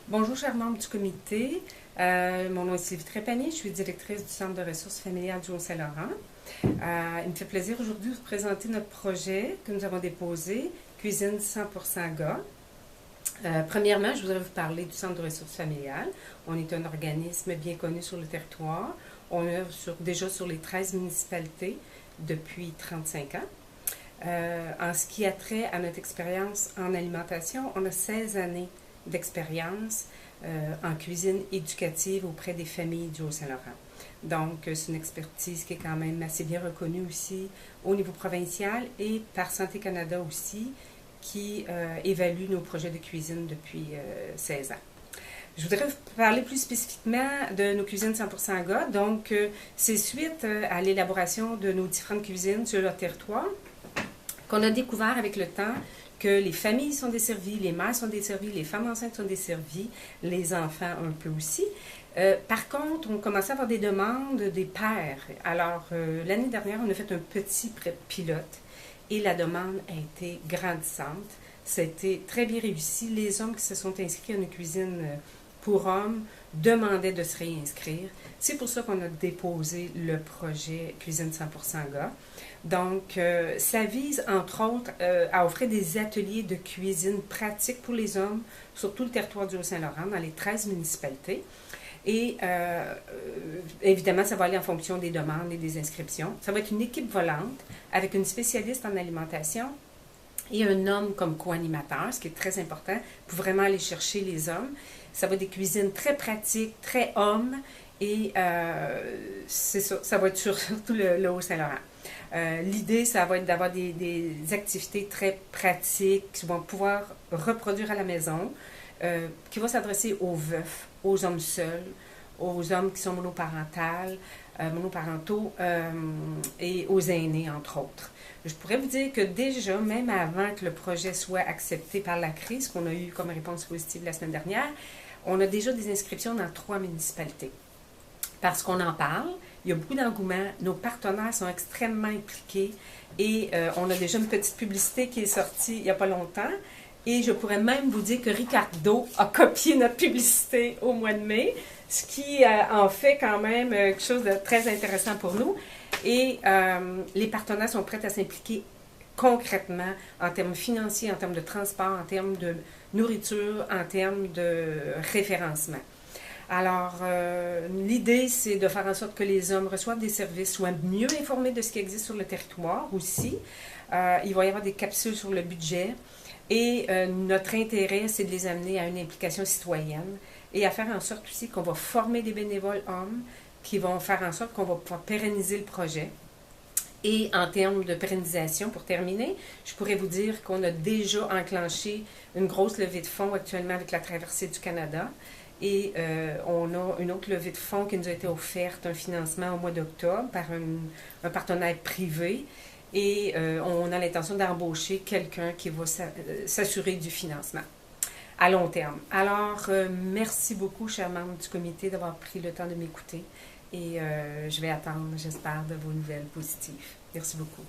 Bonjour, chers membres du comité. Mon nom est Sylvie Trépanier, je suis directrice du Centre de ressources familiales du Haut-Saint-Laurent. Il me fait plaisir aujourd'hui de vous présenter notre projet que nous avons déposé, Cuisine 100% gars. Premièrement, je voudrais vous parler du Centre de ressources familiales. On est un organisme bien connu sur le territoire. On œuvre déjà sur les 13 municipalités depuis 35 ans. En ce qui a trait à notre expérience en alimentation, on a 16 années d'expérience en cuisine éducative auprès des familles du Haut-Saint-Laurent. Donc, c'est une expertise qui est quand même assez bien reconnue aussi au niveau provincial et par Santé Canada aussi, qui évalue nos projets de cuisine depuis 16 ans. Je voudrais vous parler plus spécifiquement de nos cuisines 100% gars. Donc, c'est suite à l'élaboration de nos différentes cuisines sur leur territoire qu'on a découvert avec le temps que les familles sont desservies, les mères sont desservies, les femmes enceintes sont desservies, les enfants un peu aussi. Par contre, on commençait à avoir des demandes des pères. Alors, l'année dernière, on a fait un petit pilote et la demande a été grandissante. Ça a été très bien réussi. Les hommes qui se sont inscrits à une cuisine pour hommes demandaient de se réinscrire. C'est pour ça qu'on a déposé le projet Cuisine 100% gars. Donc, ça vise, entre autres, à offrir des ateliers de cuisine pratiques pour les hommes sur tout le territoire du Haut-Saint-Laurent, dans les 13 municipalités. Et évidemment, ça va aller en fonction des demandes et des inscriptions. Ça va être une équipe volante avec une spécialiste en alimentation et un homme comme co-animateur, ce qui est très important pour vraiment aller chercher les hommes. Ça va être des cuisines très pratiques, très hommes, et c'est ça va être surtout le Haut-Saint-Laurent. L'idée, ça va être d'avoir des activités très pratiques qui vont pouvoir reproduire à la maison, qui vont s'adresser aux veufs, aux hommes seuls, aux hommes qui sont monoparentaux et aux aînés, entre autres. Je pourrais vous dire que déjà, même avant que le projet soit accepté par la crise, qu'on a eu comme réponse positive la semaine dernière, on a déjà des inscriptions dans 3 municipalités. Parce qu'on en parle, il y a beaucoup d'engouement, nos partenaires sont extrêmement impliqués et on a déjà une petite publicité qui est sortie il n'y a pas longtemps. Et je pourrais même vous dire que Ricardo a copié notre publicité au mois de mai, ce qui en fait quand même quelque chose de très intéressant pour nous. Et les partenaires sont prêts à s'impliquer concrètement en termes financiers, en termes de transport, en termes de nourriture, en termes de référencement. Alors, l'idée, c'est de faire en sorte que les hommes reçoivent des services, soient mieux informés de ce qui existe sur le territoire aussi. Il va y avoir des capsules sur le budget. Et notre intérêt, c'est de les amener à une implication citoyenne et à faire en sorte aussi qu'on va former des bénévoles hommes qui vont faire en sorte qu'on va pouvoir pérenniser le projet. Et en termes de pérennisation, pour terminer, je pourrais vous dire qu'on a déjà enclenché une grosse levée de fonds actuellement avec la Traversée du Canada. Et on a une autre levée de fonds qui nous a été offerte, un financement au mois d'octobre par un partenaire privé. Et on a l'intention d'embaucher quelqu'un qui va s'assurer du financement à long terme. Alors, merci beaucoup, chers membres du comité, d'avoir pris le temps de m'écouter. Et je vais attendre, j'espère, de vos nouvelles positives. Merci beaucoup.